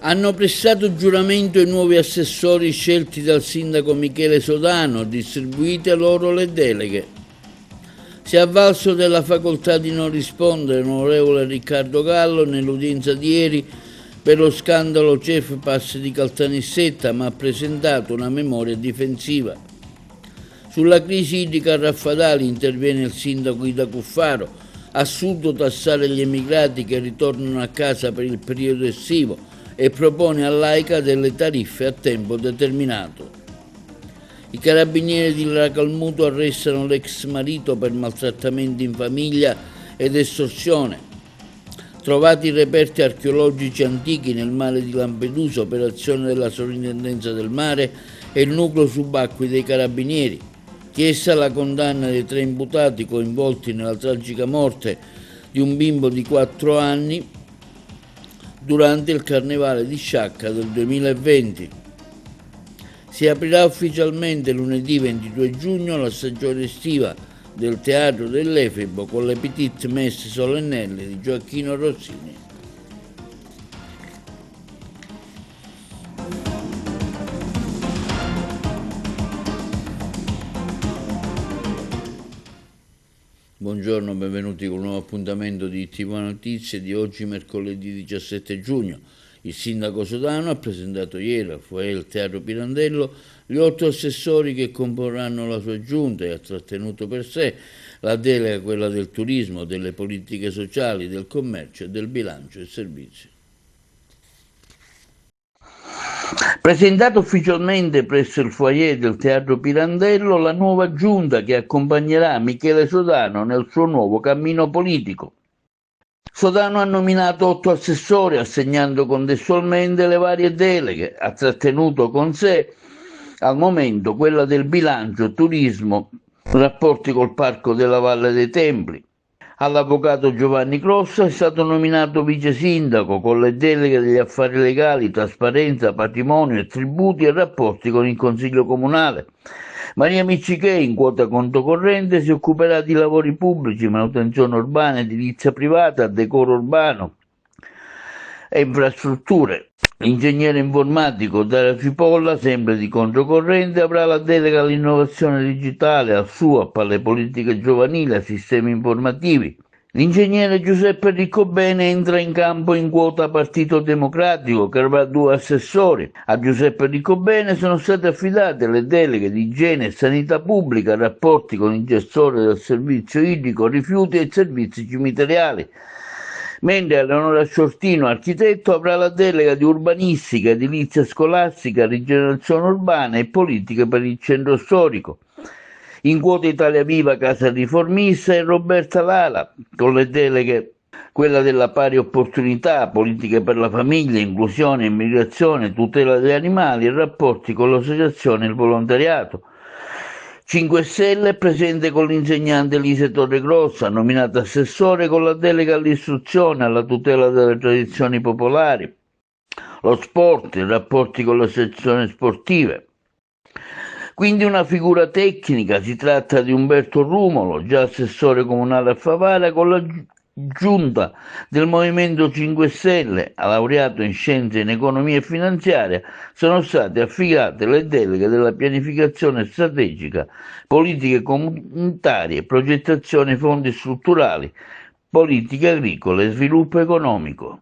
Hanno prestato giuramento i nuovi assessori scelti dal sindaco Michele Sodano, distribuite loro le deleghe. Si è avvalso della facoltà di non rispondere l'onorevole Riccardo Gallo nell'udienza di ieri per lo scandalo CEF-Pass di Caltanissetta, ma ha presentato una memoria difensiva. Sulla crisi idrica a Raffadali interviene il sindaco Ida Cuffaro, assurdo tassare gli emigrati che ritornano a casa per il periodo estivo, e propone all'AICA delle tariffe a tempo determinato. I carabinieri di Racalmuto arrestano l'ex marito per maltrattamenti in famiglia ed estorsione. Trovati i reperti archeologici antichi nel mare di Lampedusa, operazione della Sovrintendenza del Mare e il nucleo subacquei dei carabinieri. Chiesta la condanna dei 3 imputati coinvolti nella tragica morte di un bimbo di 4 anni durante il Carnevale di Sciacca del 2020. Si aprirà ufficialmente lunedì 22 giugno la stagione estiva del Teatro dell'Efebo con le Petite Messe Solennelle di Gioacchino Rossini. Buongiorno, benvenuti con un nuovo appuntamento di TV Notizie di oggi, mercoledì 17 giugno. Il sindaco Sodano ha presentato ieri al foyer del Teatro Pirandello gli 8 assessori che comporranno la sua giunta e ha trattenuto per sé la delega, quella del turismo, delle politiche sociali, del commercio e del bilancio e servizi. Presentato ufficialmente presso il foyer del Teatro Pirandello la nuova giunta che accompagnerà Michele Sodano nel suo nuovo cammino politico. Sodano ha nominato 8 assessori, assegnando contestualmente le varie deleghe. Ha trattenuto con sé al momento quella del bilancio, turismo, rapporti col Parco della Valle dei Templi. All'avvocato Giovanni Crossa è stato nominato vice sindaco con le deleghe degli affari legali, trasparenza, patrimonio e tributi e rapporti con il Consiglio Comunale. Maria Miccichè, in quota conto corrente, si occuperà di lavori pubblici, manutenzione urbana, edilizia privata, decoro urbano e infrastrutture. L'ingegnere informatico Dario Cipolla, sempre di controcorrente, avrà la delega all'innovazione digitale, al SUAP, alle politiche giovanili, ai sistemi informativi. L'ingegnere Giuseppe Riccobene entra in campo in quota Partito Democratico, che avrà 2 assessori. A Giuseppe Riccobene sono state affidate le deleghe di igiene e sanità pubblica, rapporti con il gestore del servizio idrico, rifiuti e servizi cimiteriali. Mentre Eleonora Sciortino, architetto, avrà la delega di urbanistica, edilizia scolastica, rigenerazione urbana e politiche per il centro storico. In quota Italia Viva, Casa Riformista e Roberta Lala, con le deleghe quella della pari opportunità, politiche per la famiglia, inclusione, immigrazione, tutela degli animali e rapporti con l'associazione e il volontariato. 5 Stelle è presente con l'insegnante Lise Torregrossa, nominata assessore con la delega all'istruzione, alla tutela delle tradizioni popolari, lo sport, i rapporti con le sezioni sportive. Quindi una figura tecnica, si tratta di Umberto Rumolo, già assessore comunale a Favara, con la giunta del Movimento 5 Stelle, laureato in scienze in economia e finanziaria, sono state affidate le deleghe della pianificazione strategica, politiche comunitarie, progettazione fondi strutturali, politiche agricole e sviluppo economico.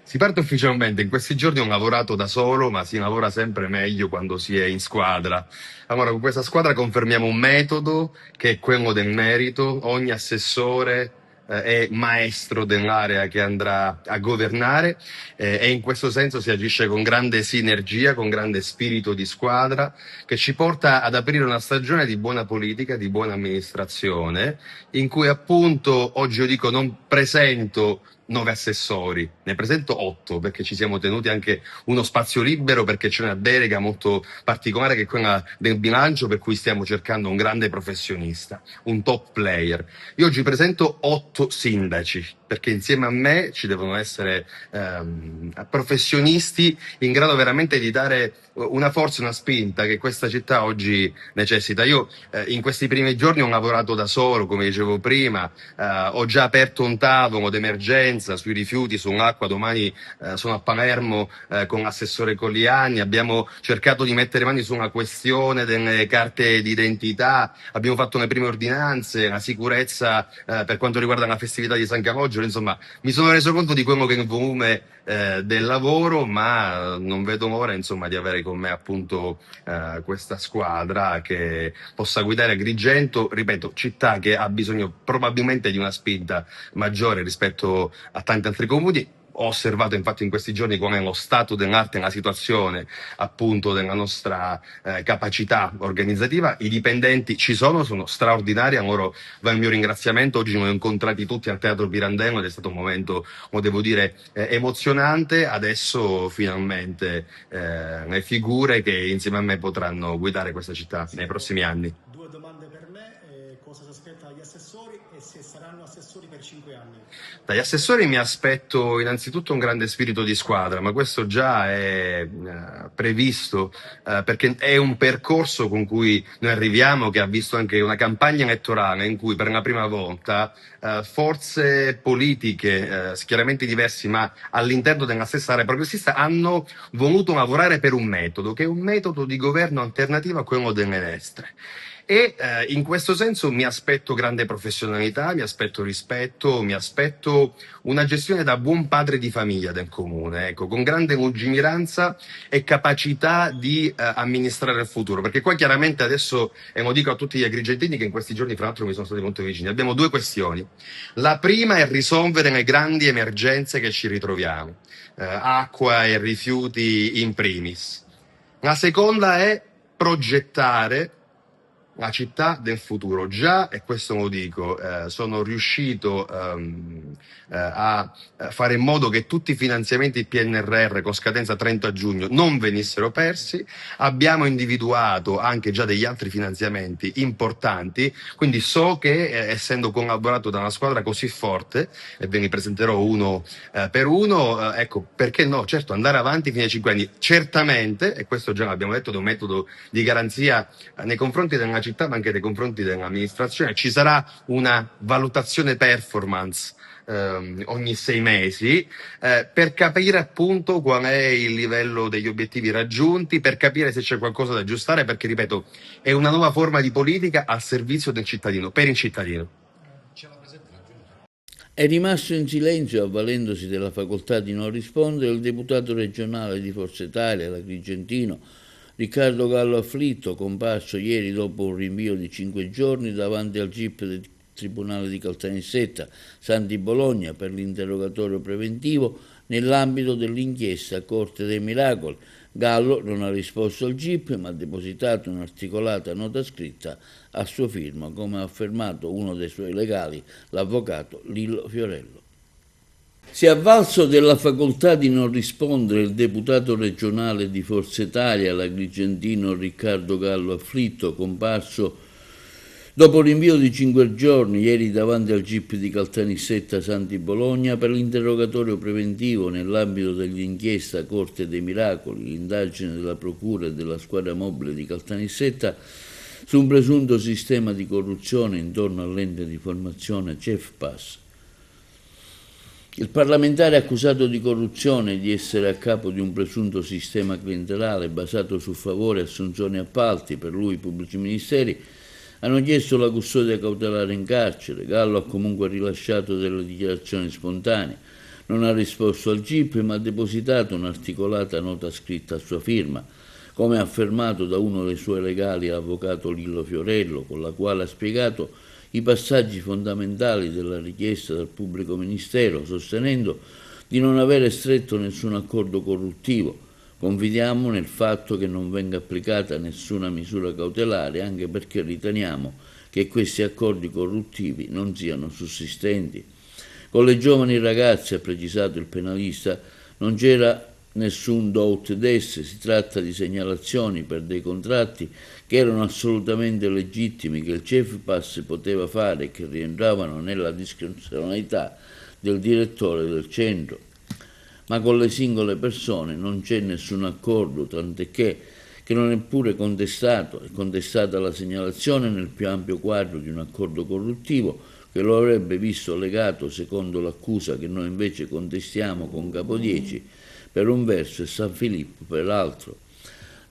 Si parte ufficialmente, in questi giorni ho lavorato da solo, ma si lavora sempre meglio quando si è in squadra. Allora, con questa squadra confermiamo un metodo che è quello del merito, ogni assessore è maestro dell'area che andrà a governare e in questo senso si agisce con grande sinergia, con grande spirito di squadra che ci porta ad aprire una stagione di buona politica, di buona amministrazione, in cui appunto oggi io dico non presento 9 assessori, ne presento 8 perché ci siamo tenuti anche uno spazio libero perché c'è una delega molto particolare che è quella del bilancio per cui stiamo cercando un grande professionista, un top player. Io oggi presento 8 sindaci perché insieme a me ci devono essere professionisti in grado veramente di dare una forza, una spinta che questa città oggi necessita. Io in questi primi giorni ho lavorato da solo, come dicevo prima, ho già aperto un tavolo d'emergenza sui rifiuti, sull'acqua. Domani sono a Palermo con l'assessore Colliani, abbiamo cercato di mettere mani su una questione delle carte d'identità, abbiamo fatto le prime ordinanze, la sicurezza per quanto riguarda la festività di San Calogero. Insomma, mi sono reso conto di quello che è il volume del lavoro, ma non vedo l'ora, insomma, di avere con me appunto questa squadra che possa guidare Agrigento, ripeto, città che ha bisogno probabilmente di una spinta maggiore rispetto a tanti altri comuni. Ho osservato infatti in questi giorni qual è lo stato dell'arte, la situazione appunto della nostra capacità organizzativa. I dipendenti ci sono straordinari, a loro va il mio ringraziamento. Oggi li ho incontrati tutti al Teatro Pirandello ed è stato un momento, lo devo dire, emozionante. Adesso finalmente le figure che insieme a me potranno guidare questa città nei prossimi anni. Due domande per me, cosa si aspetta dagli assessori e se saranno assessori per 5 anni? Dagli assessori mi aspetto innanzitutto un grande spirito di squadra, ma questo già è previsto perché è un percorso con cui noi arriviamo, che ha visto anche una campagna elettorale in cui per la prima volta forze politiche, schieramenti diversi, ma all'interno della stessa area progressista, hanno voluto lavorare per un metodo, che è un metodo di governo alternativo a quello delle destre. E in questo senso mi aspetto grande professionalità, mi aspetto rispetto, mi aspetto una gestione da buon padre di famiglia del comune, ecco, con grande lungimiranza e capacità di amministrare il futuro, perché qua chiaramente adesso, e lo dico a tutti gli agrigentini che in questi giorni fra l'altro mi sono stati molto vicini, abbiamo due questioni. La prima è risolvere le grandi emergenze che ci ritroviamo, acqua e rifiuti in primis. La seconda è progettare la città del futuro. Già, e questo lo dico, sono riuscito a fare in modo che tutti i finanziamenti PNRR con scadenza 30 giugno non venissero persi. Abbiamo individuato anche già degli altri finanziamenti importanti, quindi so che essendo collaborato da una squadra così forte, e ve ne presenterò uno per uno, ecco, perché no? Certo, andare avanti fino ai 5 anni. Certamente, e questo già l'abbiamo detto, è un metodo di garanzia nei confronti della città, ma anche nei confronti dell'amministrazione. Ci sarà una valutazione performance ogni 6 mesi per capire appunto qual è il livello degli obiettivi raggiunti, per capire se c'è qualcosa da aggiustare, perché ripeto, è una nuova forma di politica al servizio del cittadino, per il cittadino. È rimasto in silenzio, avvalendosi della facoltà di non rispondere, il deputato regionale di Forza Italia, l'Agrigentino, Riccardo Gallo Afflitto, comparso ieri dopo un rinvio di 5 giorni davanti al GIP del Tribunale di Caltanissetta San di Bologna per l'interrogatorio preventivo nell'ambito dell'inchiesta Corte dei Miracoli. Gallo non ha risposto al GIP, ma ha depositato un'articolata nota scritta a sua firma, come ha affermato uno dei suoi legali, l'avvocato Lillo Fiorello. Si è avvalso della facoltà di non rispondere il deputato regionale di Forza Italia, l'agrigentino Riccardo Gallo Afflitto, comparso dopo l'invio di 5 giorni ieri davanti al GIP di Caltanissetta San di Bologna per l'interrogatorio preventivo nell'ambito dell'inchiesta Corte dei Miracoli, l'indagine della Procura e della Squadra Mobile di Caltanissetta su un presunto sistema di corruzione intorno all'ente di formazione CEFPAS. Il parlamentare accusato di corruzione e di essere a capo di un presunto sistema clientelare basato su favori, assunzioni e appalti, per lui pubblici ministeri, hanno chiesto la custodia cautelare in carcere. Gallo ha comunque rilasciato delle dichiarazioni spontanee, non ha risposto al GIP, ma ha depositato un'articolata nota scritta a sua firma, come affermato da uno dei suoi legali, l'avvocato Lillo Fiorello, con la quale ha spiegato i passaggi fondamentali della richiesta dal pubblico ministero, sostenendo di non avere stretto nessun accordo corruttivo. Confidiamo nel fatto che non venga applicata nessuna misura cautelare, anche perché riteniamo che questi accordi corruttivi non siano sussistenti. Con le giovani ragazze, ha precisato il penalista, non c'era nessun do ut des, si tratta di segnalazioni per dei contratti che erano assolutamente legittimi, che il CEFPAS poteva fare e che rientravano nella discrezionalità del direttore del centro. Ma con le singole persone non c'è nessun accordo, tant'è che non è pure contestata la segnalazione nel più ampio quadro di un accordo corruttivo che lo avrebbe visto legato, secondo l'accusa che noi invece contestiamo con Capo 10, per un verso e San Filippo per l'altro.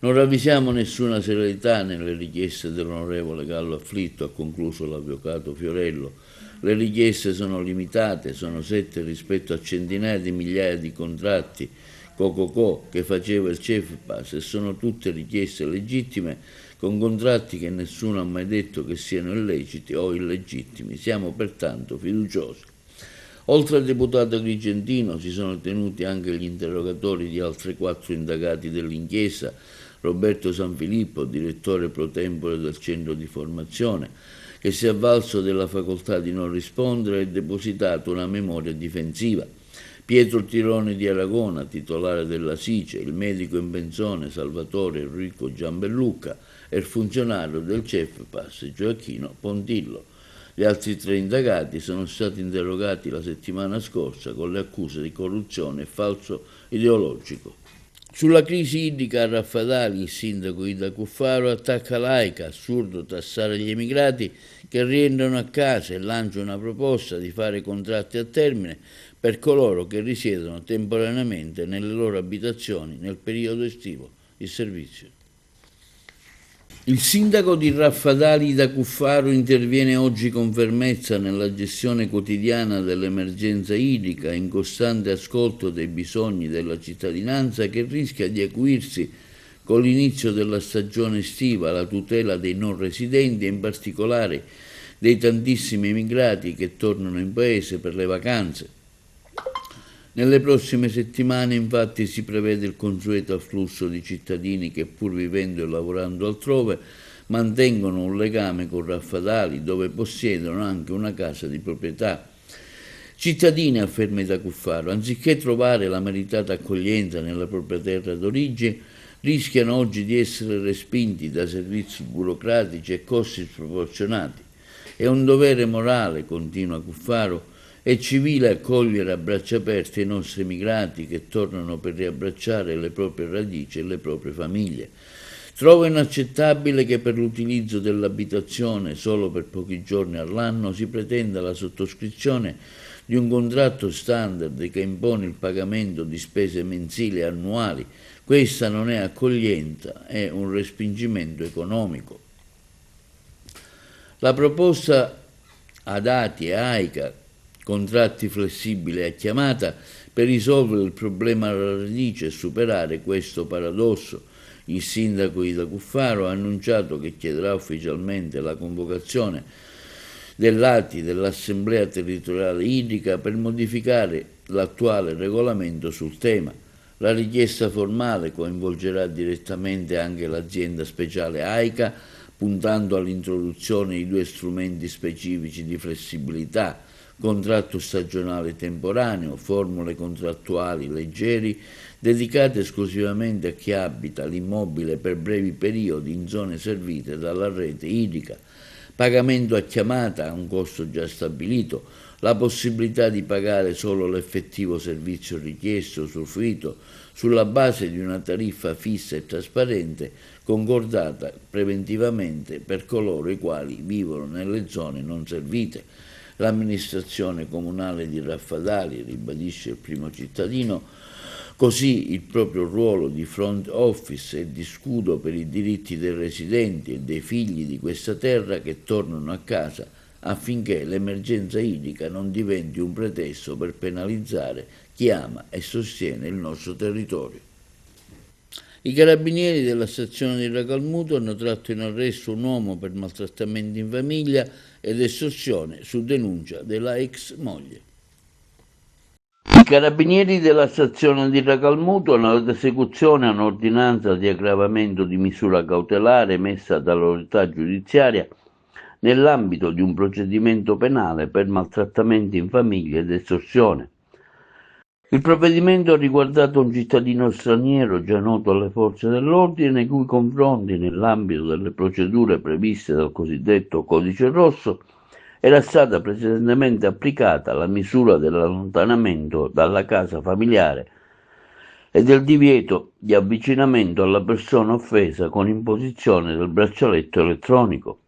Non ravvisiamo nessuna serietà nelle richieste dell'onorevole Gallo Afflitto, ha concluso l'avvocato Fiorello. Le richieste sono limitate, sono 7 rispetto a centinaia di migliaia di contratti Cococò che faceva il CEFPAS e sono tutte richieste legittime con contratti che nessuno ha mai detto che siano illeciti o illegittimi. Siamo pertanto fiduciosi. Oltre al deputato Agrigentino si sono tenuti anche gli interrogatori di altri 4 indagati dell'inchiesta, Roberto Sanfilippo, direttore pro tempore del centro di formazione, che si è avvalso della facoltà di non rispondere e depositato una memoria difensiva. Pietro Tirone di Aragona, titolare della SICE, il medico in pensione Salvatore Enrico Gianbellucca e il funzionario del CEFPAS Gioacchino Pontillo. Gli altri 3 indagati sono stati interrogati la settimana scorsa con le accuse di corruzione e falso ideologico. Sulla crisi idrica a Raffadali, il sindaco Ida Cuffaro attacca l'AICA, assurdo tassare gli emigrati che rientrano a casa e lancia una proposta di fare contratti a termine per coloro che risiedono temporaneamente nelle loro abitazioni nel periodo estivo di servizio. Il sindaco di Raffadali Ida Cuffaro interviene oggi con fermezza nella gestione quotidiana dell'emergenza idrica in costante ascolto dei bisogni della cittadinanza che rischia di acuirsi con l'inizio della stagione estiva, la tutela dei non residenti e in particolare dei tantissimi emigrati che tornano in paese per le vacanze. Nelle prossime settimane infatti si prevede il consueto afflusso di cittadini che pur vivendo e lavorando altrove mantengono un legame con Raffadali dove possiedono anche una casa di proprietà. Cittadini, afferma Ida Cuffaro, anziché trovare la meritata accoglienza nella propria terra d'origine, rischiano oggi di essere respinti da servizi burocratici e costi sproporzionati. È un dovere morale, continua Cuffaro, è civile accogliere a braccia aperte i nostri emigrati che tornano per riabbracciare le proprie radici e le proprie famiglie. Trovo inaccettabile che per l'utilizzo dell'abitazione solo per pochi giorni all'anno si pretenda la sottoscrizione di un contratto standard che impone il pagamento di spese mensili e annuali. Questa non è accoglienza, è un respingimento economico. La proposta ad ATI e AICA, contratti flessibili a chiamata, per risolvere il problema alla radice e superare questo paradosso. Il sindaco Ida Cuffaro ha annunciato che chiederà ufficialmente la convocazione dell'ATI dell'Assemblea Territoriale Idrica per modificare l'attuale regolamento sul tema. La richiesta formale coinvolgerà direttamente anche l'azienda speciale AICA, puntando all'introduzione di 2 strumenti specifici di flessibilità: contratto stagionale temporaneo, formule contrattuali leggeri dedicate esclusivamente a chi abita l'immobile per brevi periodi in zone servite dalla rete idrica, pagamento a chiamata a un costo già stabilito, la possibilità di pagare solo l'effettivo servizio richiesto o usufruito sulla base di una tariffa fissa e trasparente concordata preventivamente per coloro i quali vivono nelle zone non servite. L'amministrazione comunale di Raffadali, ribadisce il primo cittadino, così il proprio ruolo di front office e di scudo per i diritti dei residenti e dei figli di questa terra che tornano a casa affinché l'emergenza idrica non diventi un pretesto per penalizzare chi ama e sostiene il nostro territorio. I carabinieri della stazione di Racalmuto hanno tratto in arresto un uomo per maltrattamenti in famiglia ed estorsione su denuncia della ex moglie. I carabinieri della stazione di Racalmuto hanno dato esecuzione a un'ordinanza di aggravamento di misura cautelare emessa dall'autorità giudiziaria nell'ambito di un procedimento penale per maltrattamenti in famiglia ed estorsione. Il provvedimento ha riguardato un cittadino straniero già noto alle forze dell'ordine, nei cui confronti, nell'ambito delle procedure previste dal cosiddetto Codice Rosso, era stata precedentemente applicata la misura dell'allontanamento dalla casa familiare e del divieto di avvicinamento alla persona offesa con imposizione del braccialetto elettronico.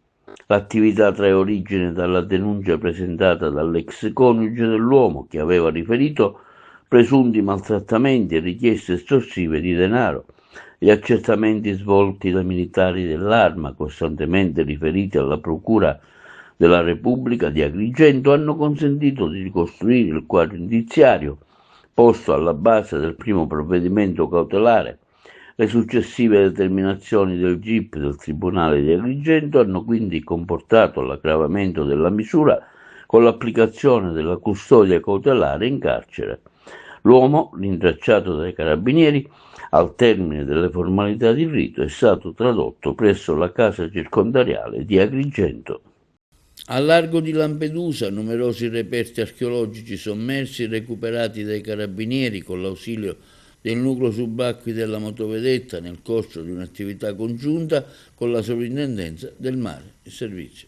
L'attività trae origine dalla denuncia presentata dall'ex coniuge dell'uomo che aveva riferito presunti maltrattamenti e richieste estorsive di denaro. Gli accertamenti svolti dai militari dell'Arma, costantemente riferiti alla Procura della Repubblica di Agrigento, hanno consentito di ricostruire il quadro indiziario posto alla base del primo provvedimento cautelare. Le successive determinazioni del GIP del Tribunale di Agrigento hanno quindi comportato l'aggravamento della misura con l'applicazione della custodia cautelare in carcere. L'uomo, rintracciato dai carabinieri, al termine delle formalità di rito, è stato tradotto presso la casa circondariale di Agrigento. A largo di Lampedusa, numerosi reperti archeologici sommersi recuperati dai carabinieri con l'ausilio del nucleo subacquei della motovedetta nel corso di un'attività congiunta con la Sovrintendenza del Mare e Servizi.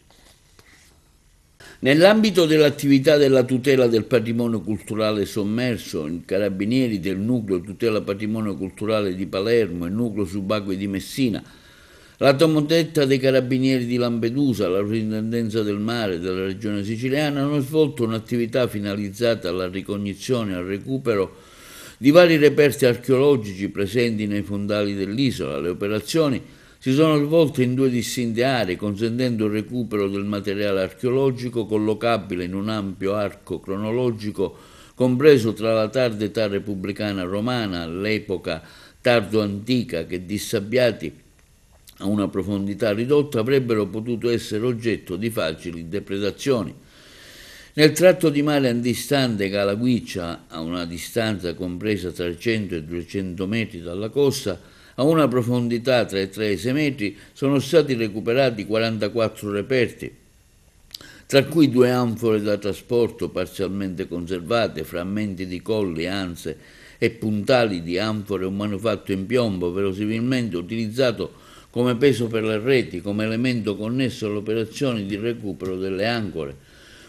Nell'ambito dell'attività della tutela del patrimonio culturale sommerso, i carabinieri del nucleo tutela patrimonio culturale di Palermo e il nucleo subacquei di Messina, la Tomodetta dei Carabinieri di Lampedusa, la Sovrintendenza del Mare della Regione Siciliana hanno svolto un'attività finalizzata alla ricognizione e al recupero di vari reperti archeologici presenti nei fondali dell'isola. Le operazioni si sono svolte in due distinte aree, consentendo il recupero del materiale archeologico collocabile in un ampio arco cronologico compreso tra la tarda età repubblicana romana, l'epoca tardo-antica, che dissabbiati a una profondità ridotta avrebbero potuto essere oggetto di facili depredazioni. Nel tratto di mare antistante Calaguiccia, a una distanza compresa tra i 100 e i 200 metri dalla costa, a una profondità tra i 3 e i 6 metri, sono stati recuperati 44 reperti, tra cui 2 anfore da trasporto parzialmente conservate, frammenti di colli, anse e puntali di anfore, un manufatto in piombo verosimilmente utilizzato come peso per le reti, come elemento connesso alle operazioni di recupero delle ancore.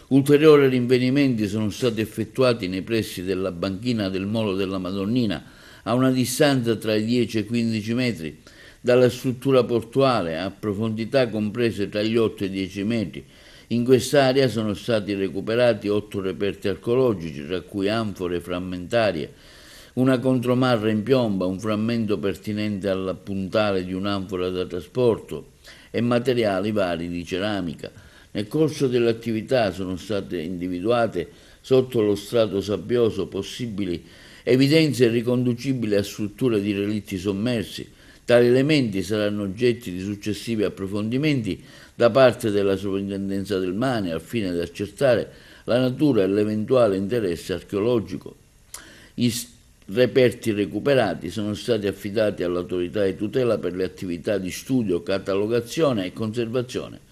Ulteriori rinvenimenti sono stati effettuati nei pressi della banchina del Molo della Madonnina, a una distanza tra i 10 e i 15 metri dalla struttura portuale, a profondità comprese tra gli 8 e i 10 metri. In quest'area sono stati recuperati 8 reperti archeologici, tra cui anfore frammentarie, una contromarra in piomba, un frammento pertinente alla puntale di un'anfora da trasporto e materiali vari di ceramica. Nel corso dell'attività sono state individuate sotto lo strato sabbioso possibili evidenze riconducibili a strutture di relitti sommersi. Tali elementi saranno oggetti di successivi approfondimenti da parte della Sovrintendenza del Mare al fine di accertare la natura e l'eventuale interesse archeologico. I reperti recuperati sono stati affidati all'autorità di tutela per le attività di studio, catalogazione e conservazione.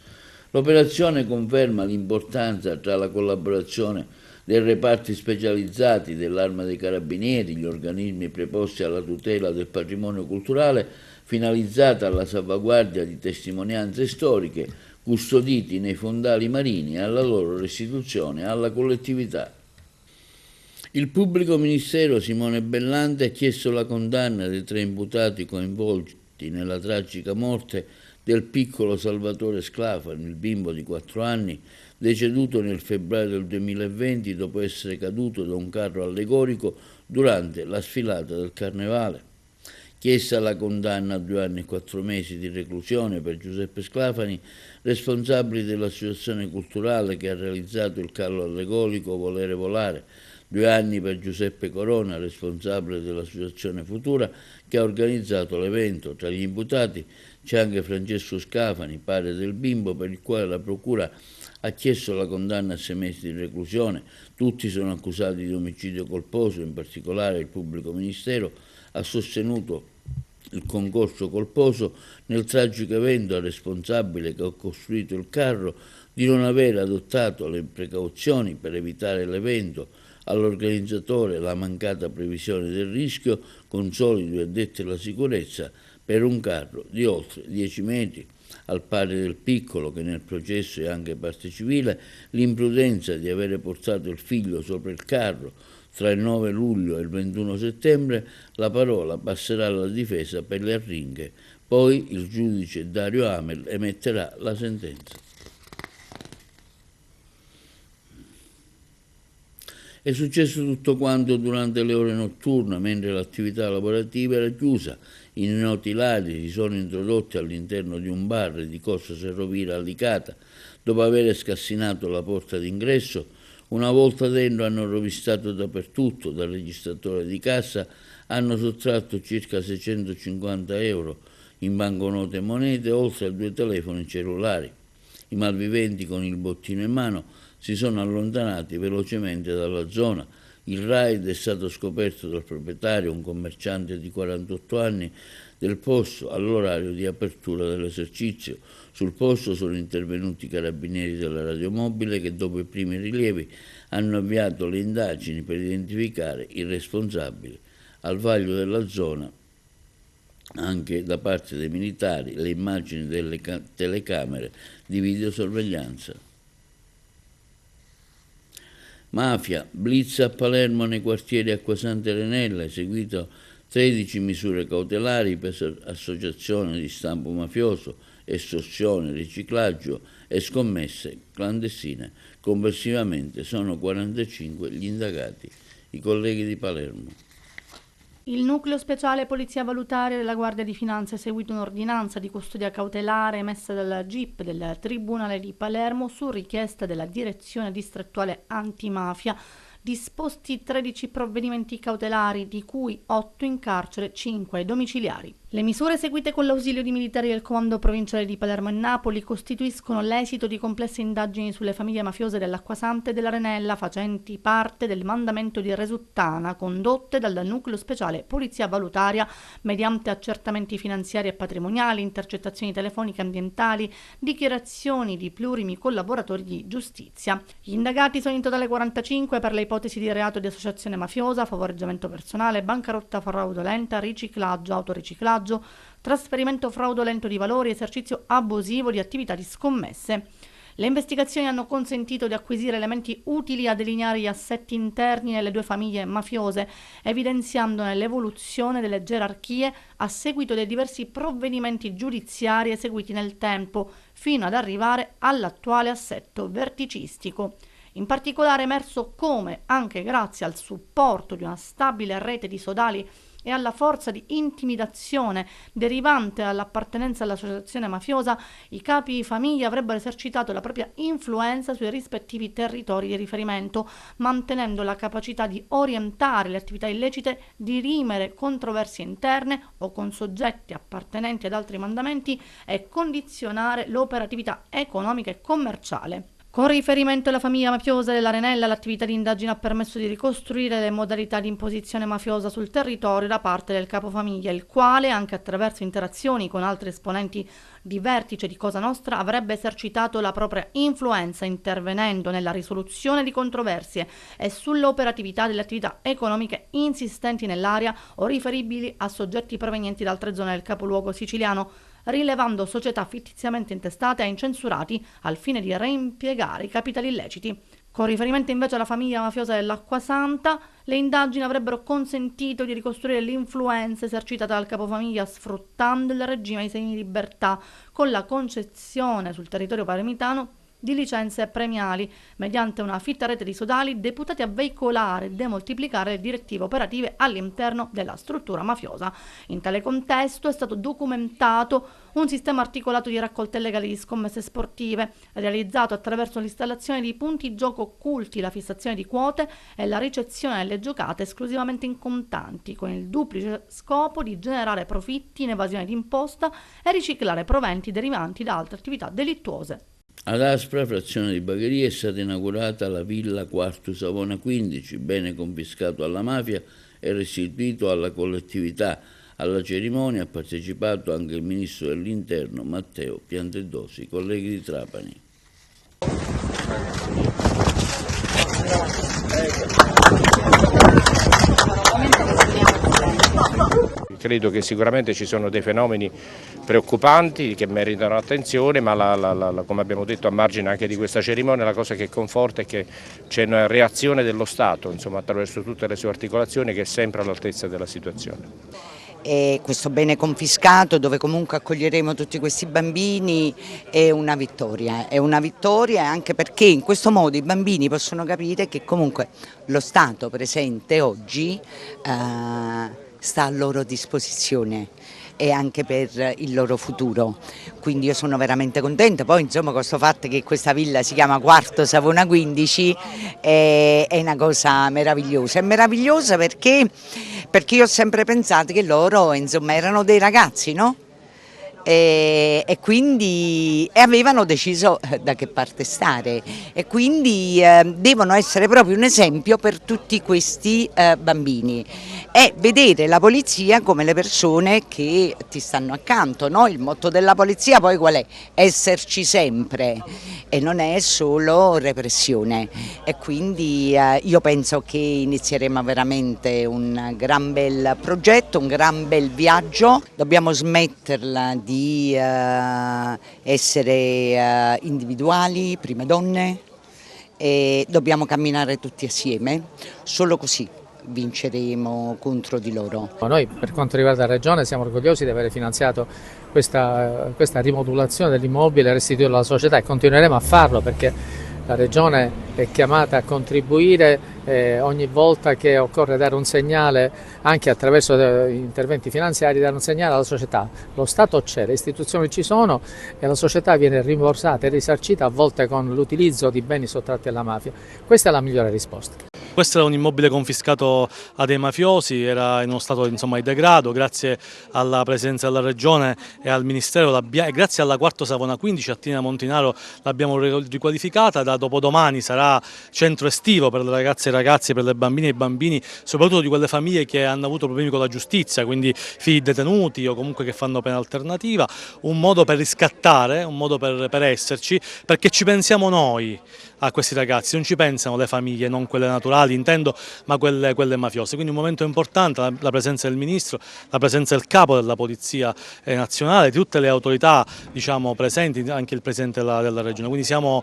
L'operazione conferma l'importanza tra la collaborazione dei reparti specializzati dell'Arma dei Carabinieri, gli organismi preposti alla tutela del patrimonio culturale, finalizzata alla salvaguardia di testimonianze storiche custoditi nei fondali marini e alla loro restituzione alla collettività. Il pubblico ministero Simone Bellante ha chiesto la condanna dei 3 imputati coinvolti nella tragica morte del piccolo Salvatore Sclafani, il bimbo di 4 anni, deceduto nel febbraio del 2020 dopo essere caduto da un carro allegorico durante la sfilata del Carnevale. Chiesta la condanna a 2 anni e 4 mesi di reclusione per Giuseppe Sclafani, responsabile dell'associazione culturale che ha realizzato il carro allegorico Volere Volare, 2 anni per Giuseppe Corona, responsabile dell'associazione Futura che ha organizzato l'evento. Tra gli imputati c'è anche Francesco Sclafani, padre del bimbo, per il quale la procura ha chiesto la condanna a 6 mesi di reclusione. Tutti sono accusati di omicidio colposo, in particolare il pubblico ministero ha sostenuto il concorso colposo nel tragico evento al responsabile che ha costruito il carro di non aver adottato le precauzioni per evitare l'evento, all'organizzatore la mancata previsione del rischio con soli 2 addetti alla sicurezza per un carro di oltre 10 metri. al pari del piccolo che nel processo è anche parte civile, l'imprudenza di avere portato il figlio sopra il carro tra il 9 luglio e il 21 settembre, la parola passerà alla difesa per le arringhe, poi il giudice Dario Amel emetterà la sentenza. È successo tutto quanto durante le ore notturne, mentre l'attività lavorativa era chiusa. I noti ladri si sono introdotti all'interno di un bar di Corso Serrovira a Licata. Dopo aver scassinato la porta d'ingresso, una volta dentro hanno rovistato dappertutto, dal registratore di cassa hanno sottratto circa 650 euro in banconote e monete, oltre a 2 telefoni cellulari. I malviventi con il bottino in mano si sono allontanati velocemente dalla zona. Il raid è stato scoperto dal proprietario, un commerciante di 48 anni, del posto all'orario di apertura dell'esercizio. Sul posto sono intervenuti i carabinieri della radiomobile che dopo i primi rilievi hanno avviato le indagini per identificare i responsabili. Al vaglio della zona, anche da parte dei militari, le immagini delle telecamere di videosorveglianza. Mafia, blitz a Palermo nei quartieri Acquasanta e Renella, eseguito 13 misure cautelari per associazione di stampo mafioso, estorsione, riciclaggio e scommesse clandestine. Complessivamente sono 45 gli indagati, i colleghi di Palermo. Il nucleo speciale polizia valutaria della Guardia di Finanza ha eseguito un'ordinanza di custodia cautelare emessa dal GIP del Tribunale di Palermo su richiesta della Direzione Distrettuale Antimafia, disposti 13 provvedimenti cautelari, di cui 8 in carcere, 5 ai domiciliari. Le misure eseguite con l'ausilio di militari del Comando Provinciale di Palermo e Napoli costituiscono l'esito di complesse indagini sulle famiglie mafiose dell'Acquasanta e della Renella, facenti parte del mandamento di Resuttana, condotte dal Nucleo Speciale Polizia Valutaria mediante accertamenti finanziari e patrimoniali, intercettazioni telefoniche ambientali, dichiarazioni di plurimi collaboratori di giustizia. Gli indagati sono in totale 45 per le ipotesi di reato di associazione mafiosa, favoreggiamento personale, bancarotta fraudolenta, riciclaggio, autoriciclaggio, trasferimento fraudolento di valori, esercizio abusivo di attività di scommesse. Le investigazioni hanno consentito di acquisire elementi utili a delineare gli assetti interni nelle 2 famiglie mafiose, evidenziandone l'evoluzione delle gerarchie a seguito dei diversi provvedimenti giudiziari eseguiti nel tempo, fino ad arrivare all'attuale assetto verticistico. In particolare è emerso come, anche grazie al supporto di una stabile rete di sodali e alla forza di intimidazione derivante dall'appartenenza all'associazione mafiosa, i capi di famiglia avrebbero esercitato la propria influenza sui rispettivi territori di riferimento, mantenendo la capacità di orientare le attività illecite, dirimere controversie interne o con soggetti appartenenti ad altri mandamenti e condizionare l'operatività economica e commerciale. Con riferimento alla famiglia mafiosa della Renella, l'attività di indagine ha permesso di ricostruire le modalità di imposizione mafiosa sul territorio da parte del capofamiglia, il quale, anche attraverso interazioni con altri esponenti di vertice di Cosa Nostra, avrebbe esercitato la propria influenza intervenendo nella risoluzione di controversie e sull'operatività delle attività economiche insistenti nell'area o riferibili a soggetti provenienti da altre zone del capoluogo siciliano, rilevando società fittiziamente intestate a incensurati al fine di reimpiegare i capitali illeciti. Con riferimento invece alla famiglia mafiosa dell'Acquasanta, le indagini avrebbero consentito di ricostruire l'influenza esercitata dal capofamiglia sfruttando il regime di semilibertà, con la concessione sul territorio palermitano di licenze premiali, mediante una fitta rete di sodali deputati a veicolare e demoltiplicare le direttive operative all'interno della struttura mafiosa. In tale contesto è stato documentato un sistema articolato di raccolte illegali di scommesse sportive, realizzato attraverso l'installazione di punti gioco occulti, la fissazione di quote e la ricezione delle giocate esclusivamente in contanti, con il duplice scopo di generare profitti in evasione d'imposta e riciclare proventi derivanti da altre attività delittuose. Ad Aspra, frazione di Bagheria, è stata inaugurata la Villa Quartu Savona 15, bene confiscato alla mafia e restituito alla collettività. Alla cerimonia ha partecipato anche il ministro dell'Interno Matteo Piantedosi, colleghi di Trapani. Credo che sicuramente ci sono dei fenomeni preoccupanti che meritano attenzione, ma come abbiamo detto a margine anche di questa cerimonia, la cosa che conforta è che c'è una reazione dello Stato, insomma, attraverso tutte le sue articolazioni, che è sempre all'altezza della situazione. E questo bene confiscato, dove comunque accoglieremo tutti questi bambini, è una vittoria anche perché in questo modo i bambini possono capire che comunque lo Stato presente oggi sta a loro disposizione e anche per il loro futuro, quindi io sono veramente contenta. Poi insomma questo fatto che questa villa si chiama Quarto Savona 15 è una cosa meravigliosa, è meravigliosa perché io ho sempre pensato che loro insomma erano dei ragazzi, no? E quindi avevano deciso da che parte stare e quindi devono essere proprio un esempio per tutti questi bambini e vedere la polizia come le persone che ti stanno accanto, no? Il motto della polizia poi qual è? Esserci sempre e non è solo repressione e quindi io penso che inizieremo veramente un gran bel progetto, un gran bel viaggio, dobbiamo smetterla di essere individuali, prime donne, e dobbiamo camminare tutti assieme, solo così vinceremo contro di loro. Noi per quanto riguarda la Regione siamo orgogliosi di aver finanziato questa rimodulazione dell'immobile, restituirlo alla società e continueremo a farlo perché la Regione è chiamata a contribuire ogni volta che occorre dare un segnale, anche attraverso interventi finanziari, dare un segnale alla società. Lo Stato c'è, le istituzioni ci sono e la società viene rimborsata e risarcita a volte con l'utilizzo di beni sottratti alla mafia. Questa è la migliore risposta. Questo era un immobile confiscato a dei mafiosi, era in uno stato insomma, di degrado, grazie alla presenza della Regione e al Ministero e grazie alla Quarto Savona 15 a Tina Montinaro l'abbiamo riqualificata, da dopodomani sarà centro estivo per le ragazze e i ragazzi, per le bambine e i bambini, soprattutto di quelle famiglie che hanno avuto problemi con la giustizia, quindi figli detenuti o comunque che fanno pena alternativa, un modo per riscattare, un modo per esserci, perché ci pensiamo noi a questi ragazzi, non ci pensano le famiglie, non quelle naturali intendo, ma quelle mafiose. Quindi un momento importante, la presenza del Ministro, la presenza del Capo della Polizia Nazionale, di tutte le autorità diciamo, presenti, anche il Presidente della Regione. Quindi siamo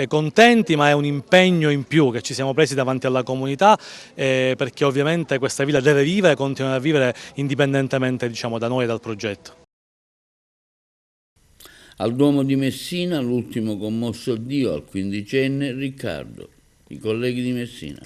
contenti, ma è un impegno in più che ci siamo presi davanti alla comunità perché ovviamente questa villa deve vivere e continuare a vivere indipendentemente diciamo, da noi e dal progetto. Al Duomo di Messina l'ultimo commosso addio al quindicenne Riccardo. I colleghi di Messina.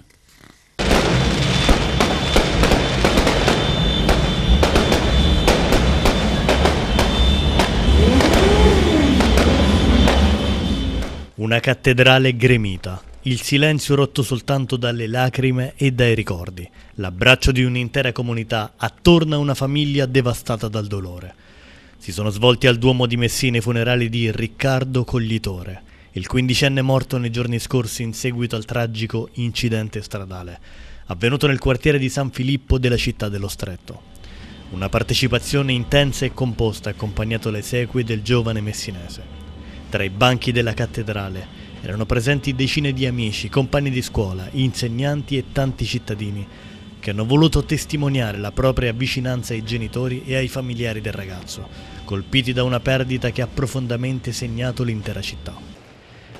Una cattedrale gremita, il silenzio rotto soltanto dalle lacrime e dai ricordi, l'abbraccio di un'intera comunità attorno a una famiglia devastata dal dolore. Si sono svolti al Duomo di Messina i funerali di Riccardo Coglitore, il quindicenne morto nei giorni scorsi in seguito al tragico incidente stradale, avvenuto nel quartiere di San Filippo della città dello Stretto. Una partecipazione intensa e composta ha accompagnato le esequie del giovane messinese. Tra i banchi della cattedrale erano presenti decine di amici, compagni di scuola, insegnanti e tanti cittadini che hanno voluto testimoniare la propria vicinanza ai genitori e ai familiari del ragazzo, colpiti da una perdita che ha profondamente segnato l'intera città.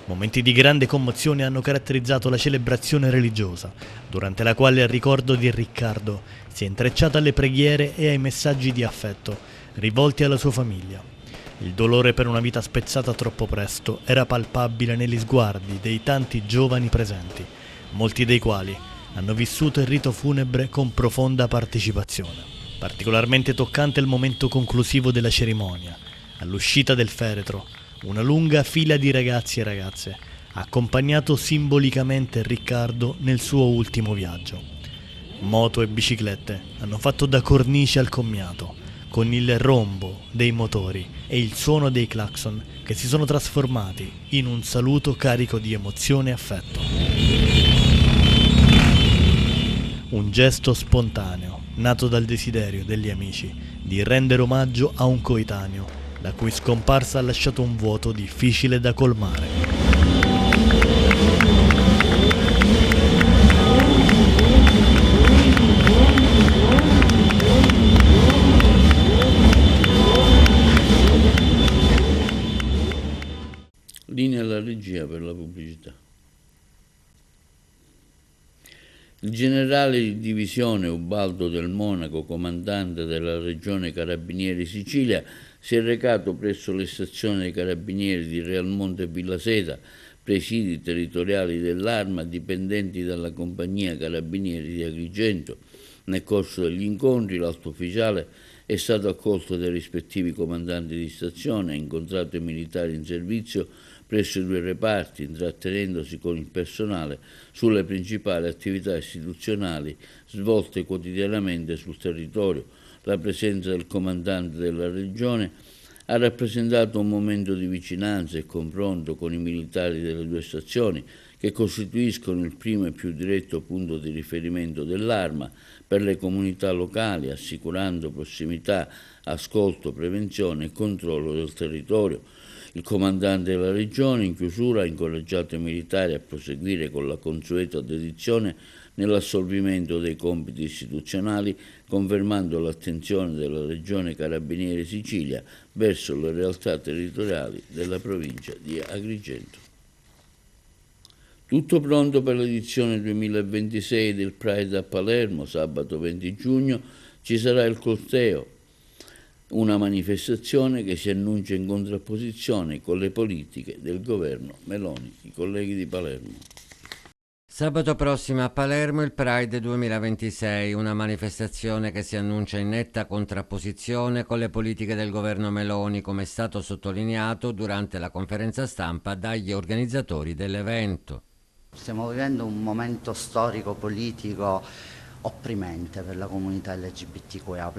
Momenti di grande commozione hanno caratterizzato la celebrazione religiosa, durante la quale il ricordo di Riccardo si è intrecciato alle preghiere e ai messaggi di affetto rivolti alla sua famiglia. Il dolore per una vita spezzata troppo presto era palpabile negli sguardi dei tanti giovani presenti, molti dei quali hanno vissuto il rito funebre con profonda partecipazione. Particolarmente toccante il momento conclusivo della cerimonia. All'uscita del feretro, una lunga fila di ragazzi e ragazze ha accompagnato simbolicamente Riccardo nel suo ultimo viaggio. Moto e biciclette hanno fatto da cornice al commiato, con il rombo dei motori e il suono dei clacson che si sono trasformati in un saluto carico di emozione e affetto. Un gesto spontaneo, nato dal desiderio degli amici di rendere omaggio a un coetaneo, la cui scomparsa ha lasciato un vuoto difficile da colmare. Linea alla regia per la pubblicità. Il generale di divisione Ubaldo Del Monaco, comandante della regione Carabinieri Sicilia, si è recato presso le stazioni dei Carabinieri di Realmonte e Villaseta, presidi territoriali dell'Arma dipendenti dalla compagnia Carabinieri di Agrigento. Nel corso degli incontri l'alto ufficiale è stato accolto dai rispettivi comandanti di stazione, ha incontrato i militari in servizio presso i due reparti, intrattenendosi con il personale sulle principali attività istituzionali svolte quotidianamente sul territorio. La presenza del comandante della regione ha rappresentato un momento di vicinanza e confronto con i militari delle due stazioni, che costituiscono il primo e più diretto punto di riferimento dell'Arma per le comunità locali, assicurando prossimità, ascolto, prevenzione e controllo del territorio. Il comandante della regione, in chiusura, ha incoraggiato i militari a proseguire con la consueta dedizione nell'assolvimento dei compiti istituzionali, confermando l'attenzione della Regione Carabinieri Sicilia verso le realtà territoriali della provincia di Agrigento. Tutto pronto per l'edizione 2026 del Pride a Palermo. Sabato 20 giugno ci sarà il corteo, una manifestazione che si annuncia in contrapposizione con le politiche del governo Meloni. I colleghi di Palermo. Sabato prossimo a Palermo il Pride 2026, una manifestazione che si annuncia in netta contrapposizione con le politiche del governo Meloni, come è stato sottolineato durante la conferenza stampa dagli organizzatori dell'evento. Stiamo vivendo un momento storico-politico opprimente per la comunità LGBTQIA+.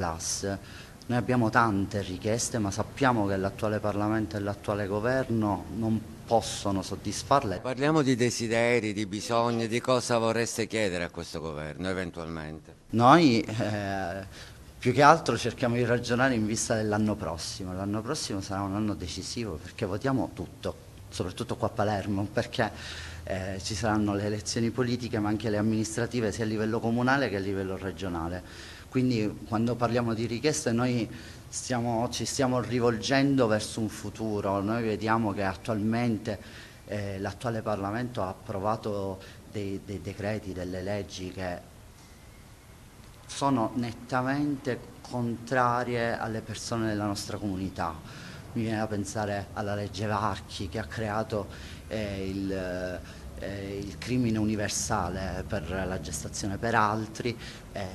Noi abbiamo tante richieste, ma sappiamo che l'attuale Parlamento e l'attuale governo non possono soddisfarle. Parliamo di desideri, di bisogni, di cosa vorreste chiedere a questo governo eventualmente? Noi più che altro cerchiamo di ragionare in vista dell'anno prossimo. L'anno prossimo sarà un anno decisivo perché votiamo tutto, soprattutto qua a Palermo, perché ci saranno le elezioni politiche ma anche le amministrative sia a livello comunale che a livello regionale. Quindi quando parliamo di richieste noi ci stiamo rivolgendo verso un futuro. Noi vediamo che attualmente l'attuale Parlamento ha approvato dei decreti, delle leggi che sono nettamente contrarie alle persone della nostra comunità. Mi viene da pensare alla legge Varchi che ha creato il crimine universale per la gestazione per altri,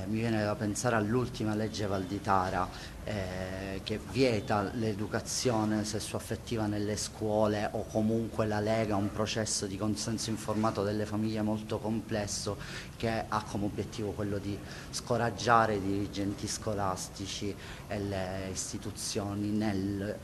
mi viene da pensare all'ultima legge Valditara che vieta l'educazione sessuaffettiva nelle scuole o comunque la lega un processo di consenso informato delle famiglie molto complesso che ha come obiettivo quello di scoraggiare i dirigenti scolastici e le istituzioni nel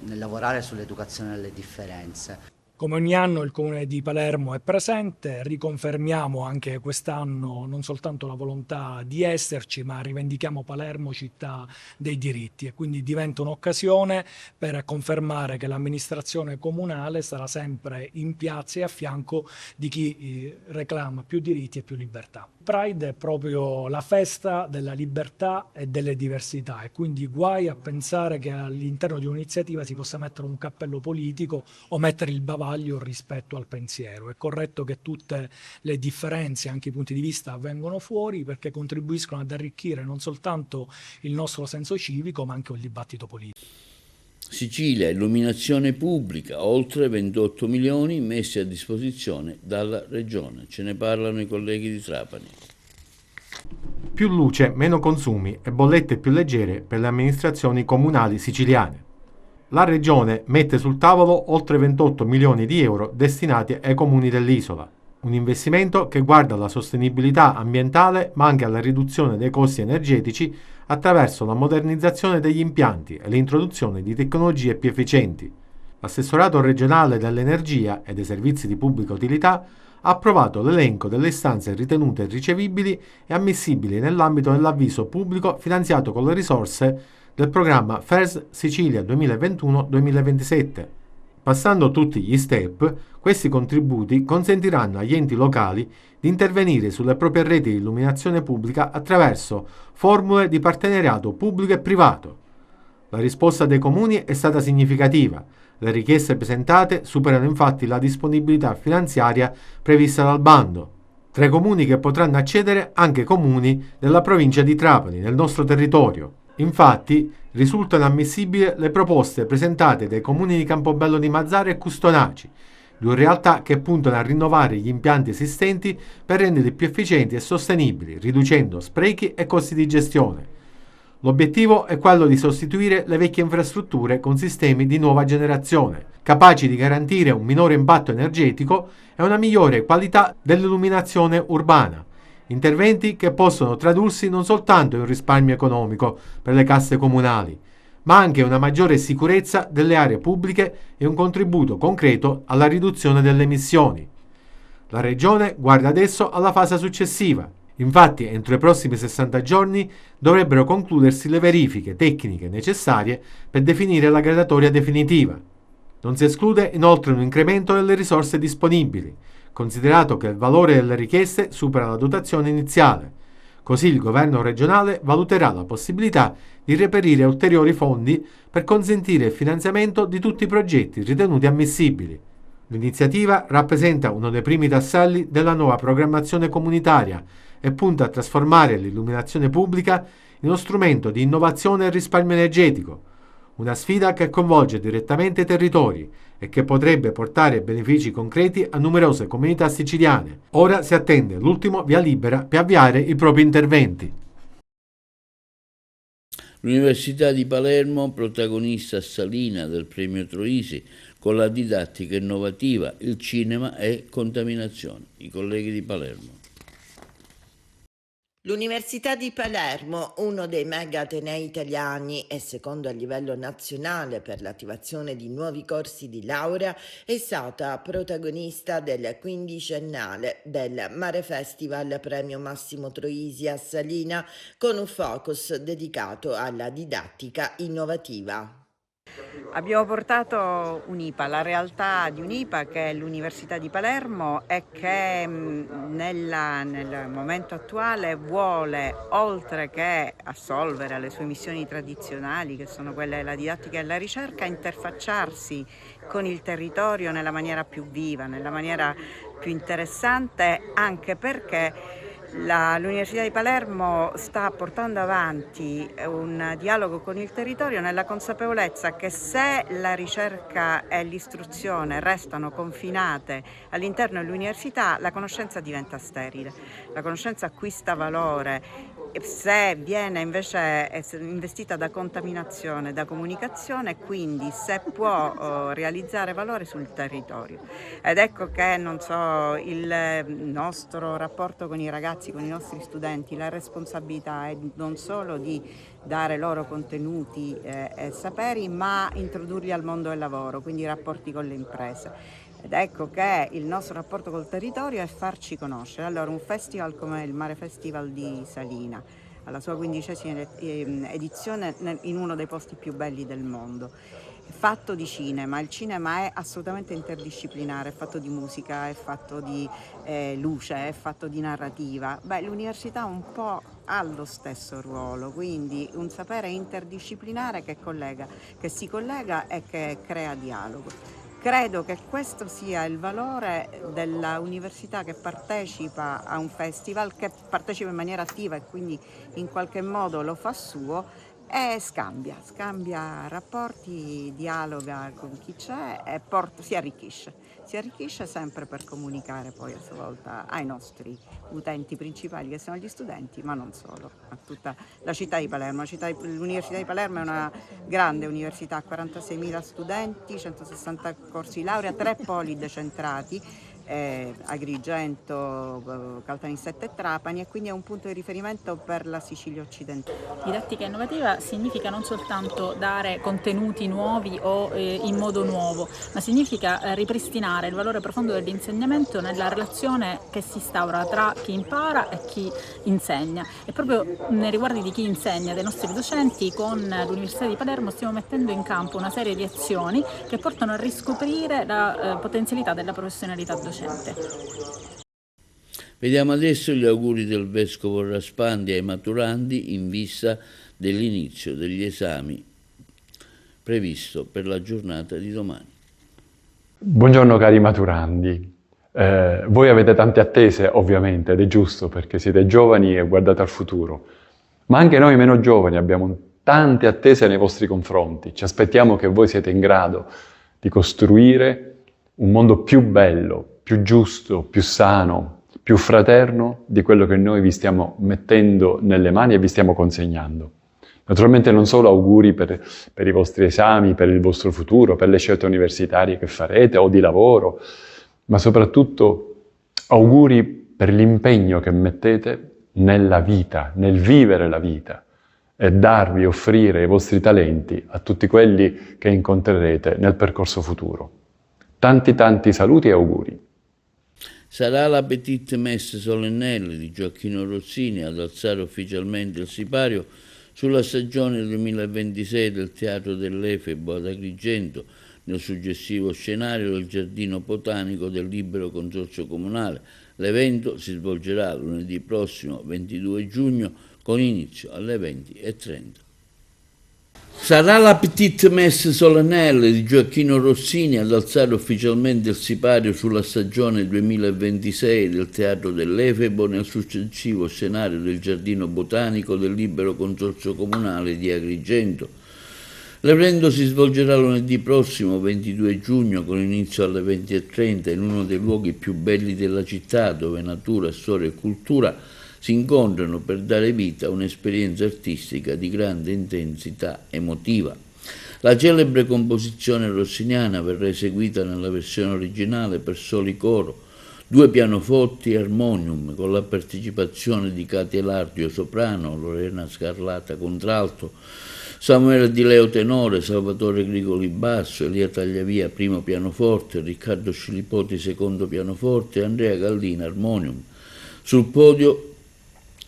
lavorare sull'educazione delle differenze. Come ogni anno il Comune di Palermo è presente, riconfermiamo anche quest'anno non soltanto la volontà di esserci, ma rivendichiamo Palermo città dei diritti e quindi diventa un'occasione per confermare che l'amministrazione comunale sarà sempre in piazza e a fianco di chi reclama più diritti e più libertà. Pride è proprio la festa della libertà e delle diversità e quindi guai a pensare che all'interno di un'iniziativa si possa mettere un cappello politico o mettere il bavaglio rispetto al pensiero. È corretto che tutte le differenze, anche i punti di vista, vengano fuori perché contribuiscono ad arricchire non soltanto il nostro senso civico ma anche il dibattito politico. Sicilia, illuminazione pubblica, oltre 28 milioni messi a disposizione dalla Regione. Ce ne parlano i colleghi di Trapani. Più luce, meno consumi e bollette più leggere per le amministrazioni comunali siciliane. La Regione mette sul tavolo oltre 28 milioni di euro destinati ai comuni dell'isola. Un investimento che guarda alla sostenibilità ambientale ma anche alla riduzione dei costi energetici attraverso la modernizzazione degli impianti e l'introduzione di tecnologie più efficienti. L'Assessorato regionale dell'energia e dei servizi di pubblica utilità ha approvato l'elenco delle istanze ritenute ricevibili e ammissibili nell'ambito dell'avviso pubblico finanziato con le risorse del programma FERS Sicilia 2021-2027. Passando tutti gli step, questi contributi consentiranno agli enti locali di intervenire sulle proprie reti di illuminazione pubblica attraverso formule di partenariato pubblico e privato. La risposta dei comuni è stata significativa, Le richieste presentate superano infatti la disponibilità finanziaria prevista dal bando. Tra i comuni che potranno accedere anche comuni della provincia di Trapani, nel nostro territorio. Infatti, risultano ammissibili le proposte presentate dai comuni di Campobello di Mazara e Custonaci, due realtà che puntano a rinnovare gli impianti esistenti per renderli più efficienti e sostenibili, riducendo sprechi e costi di gestione. L'obiettivo è quello di sostituire le vecchie infrastrutture con sistemi di nuova generazione, capaci di garantire un minore impatto energetico e una migliore qualità dell'illuminazione urbana. Interventi che possono tradursi non soltanto in un risparmio economico per le casse comunali, ma anche una maggiore sicurezza delle aree pubbliche e un contributo concreto alla riduzione delle emissioni. La Regione guarda adesso alla fase successiva. Infatti, entro i prossimi 60 giorni dovrebbero concludersi le verifiche tecniche necessarie per definire la graduatoria definitiva. Non si esclude inoltre un incremento delle risorse disponibili, considerato che il valore delle richieste supera la dotazione iniziale. Così il governo regionale valuterà la possibilità di reperire ulteriori fondi per consentire il finanziamento di tutti i progetti ritenuti ammissibili. L'iniziativa rappresenta uno dei primi tasselli della nuova programmazione comunitaria e punta a trasformare l'illuminazione pubblica in uno strumento di innovazione e risparmio energetico, una sfida che coinvolge direttamente i territori e che potrebbe portare benefici concreti a numerose comunità siciliane. Ora si attende l'ultimo via libera per avviare i propri interventi. L'Università di Palermo, protagonista salina del premio Troisi, con la didattica innovativa, il cinema e contaminazione. I colleghi di Palermo. L'Università di Palermo, uno dei mega atenei italiani e secondo a livello nazionale per l'attivazione di nuovi corsi di laurea, è stata protagonista del 15ennale del Mare Festival Premio Massimo Troisi a Salina, con un focus dedicato alla didattica innovativa. Abbiamo portato UNIPA, la realtà di UNIPA, che è l'Università di Palermo e che nel momento attuale vuole, oltre che assolvere alle sue missioni tradizionali, che sono quelle della didattica e della ricerca, interfacciarsi con il territorio nella maniera più viva, nella maniera più interessante, anche perché l'Università di Palermo sta portando avanti un dialogo con il territorio nella consapevolezza che se la ricerca e l'istruzione restano confinate all'interno dell'università, la conoscenza diventa sterile, la conoscenza acquista valore. Se viene invece investita da contaminazione, da comunicazione, quindi se può realizzare valore sul territorio. Ed ecco che, il nostro rapporto con i ragazzi, con i nostri studenti, la responsabilità è non solo di dare loro contenuti e saperi, ma introdurli al mondo del lavoro, quindi i rapporti con le imprese. Ed ecco che il nostro rapporto col territorio è farci conoscere. Allora, un festival come il Mare Festival di Salina, alla sua 15ª edizione in uno dei posti più belli del mondo, fatto di cinema. Il cinema è assolutamente interdisciplinare, è fatto di musica, è fatto di luce, è fatto di narrativa. L'università un po' ha lo stesso ruolo, quindi un sapere interdisciplinare che si collega e che crea dialogo. Credo che questo sia il valore della università che partecipa a un festival, che partecipa in maniera attiva e quindi in qualche modo lo fa suo e scambia rapporti, dialoga con chi c'è e si arricchisce sempre per comunicare poi a sua volta ai nostri utenti principali, che sono gli studenti, ma non solo, a tutta la città di Palermo. L'Università di Palermo è una grande università, 46.000 studenti, 160 corsi di laurea, 3 poli decentrati, Agrigento, Caltanissetta e Trapani, e quindi è un punto di riferimento per la Sicilia occidentale. Didattica innovativa significa non soltanto dare contenuti nuovi o in modo nuovo, ma significa ripristinare il valore profondo dell'insegnamento nella relazione che si instaura tra chi impara e chi insegna. E proprio nei riguardi di chi insegna, dei nostri docenti, con l'Università di Palermo stiamo mettendo in campo una serie di azioni che portano a riscoprire la potenzialità della professionalità docente. Vediamo adesso gli auguri del Vescovo Raspandi ai maturandi in vista dell'inizio degli esami previsto per la giornata di domani. Buongiorno cari maturandi. Voi avete tante attese ovviamente ed è giusto perché siete giovani e guardate al futuro, ma anche noi meno giovani abbiamo tante attese nei vostri confronti. Ci aspettiamo che voi siete in grado di costruire un mondo più bello, più giusto, più sano, più fraterno di quello che noi vi stiamo mettendo nelle mani e vi stiamo consegnando. Naturalmente non solo auguri per i vostri esami, per il vostro futuro, per le scelte universitarie che farete o di lavoro, ma soprattutto auguri per l'impegno che mettete nella vita, nel vivere la vita e darvi, offrire i vostri talenti a tutti quelli che incontrerete nel percorso futuro. Tanti saluti e auguri. Sarà la Petite Messe solennelle di Gioacchino Rossini ad alzare ufficialmente il sipario sulla stagione 2026 del Teatro dell'Efebo ad Agrigento, nel suggestivo scenario del Giardino Botanico del Libero Consorzio Comunale. L'evento si svolgerà lunedì prossimo 22 giugno con inizio alle 20:30. Sarà la Petite Messe solennelle di Gioacchino Rossini ad alzare ufficialmente il sipario sulla stagione 2026 del Teatro dell'Efebo nel successivo scenario del Giardino Botanico del Libero Consorzio Comunale di Agrigento. L'evento si svolgerà lunedì prossimo 22 giugno con inizio alle 20:30 in uno dei luoghi più belli della città dove natura, storia e cultura si incontrano per dare vita a un'esperienza artistica di grande intensità emotiva. La celebre composizione rossiniana verrà eseguita nella versione originale per soli coro, 2 pianoforti e armonium, con la partecipazione di Katia Lardio soprano, Lorena Scarlata contralto, Samuele Di Leo tenore, Salvatore Grigoli basso, Elia Tagliavia primo pianoforte, Riccardo Scilipoti secondo pianoforte e Andrea Gallina armonium. Sul podio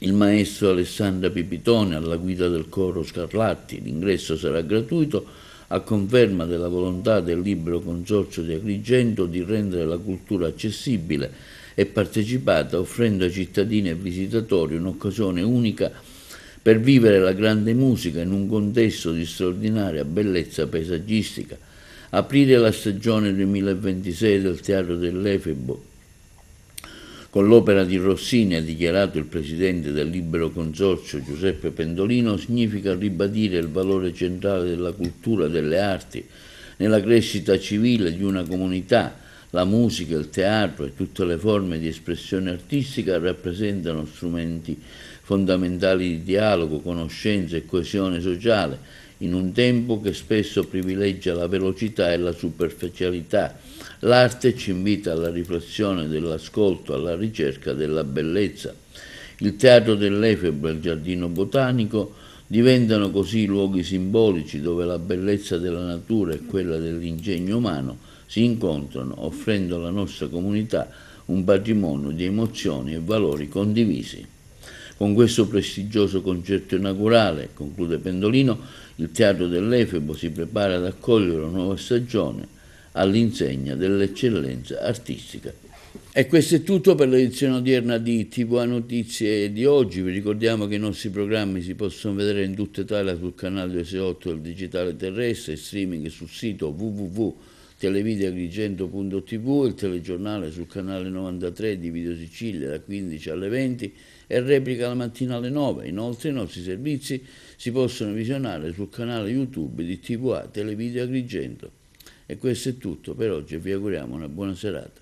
il maestro Alessandra Pipitone alla guida del coro Scarlatti. L'ingresso sarà gratuito a conferma della volontà del Libero Consorzio di Agrigento di rendere la cultura accessibile e partecipata, offrendo ai cittadini e visitatori un'occasione unica per vivere la grande musica in un contesto di straordinaria bellezza paesaggistica. Aprire la stagione 2026 del Teatro dell'Efebo con l'opera di Rossini, ha dichiarato il presidente del Libero Consorzio Giuseppe Pendolino, significa ribadire il valore centrale della cultura e delle arti nella crescita civile di una comunità. La musica, il teatro e tutte le forme di espressione artistica rappresentano strumenti fondamentali di dialogo, conoscenza e coesione sociale, in un tempo che spesso privilegia la velocità e la superficialità. L'arte ci invita alla riflessione dell'ascolto, alla ricerca della bellezza. Il Teatro dell'Efebo e il Giardino Botanico diventano così luoghi simbolici dove la bellezza della natura e quella dell'ingegno umano si incontrano, offrendo alla nostra comunità un patrimonio di emozioni e valori condivisi. Con questo prestigioso concerto inaugurale, conclude Pendolino, il Teatro dell'Efebo si prepara ad accogliere una nuova stagione all'insegna dell'eccellenza artistica. E questo è tutto per l'edizione odierna di TVA Notizie di oggi. Vi ricordiamo che i nostri programmi si possono vedere in tutta Italia sul canale 8 del digitale terrestre, streaming sul sito www.televideagrigento.tv, il telegiornale sul canale 93 di Video Sicilia da 15 alle 20 e replica la mattina alle 9. Inoltre i nostri servizi si possono visionare sul canale YouTube di TVA Televideo Agrigento. E questo è tutto per oggi e vi auguriamo una buona serata.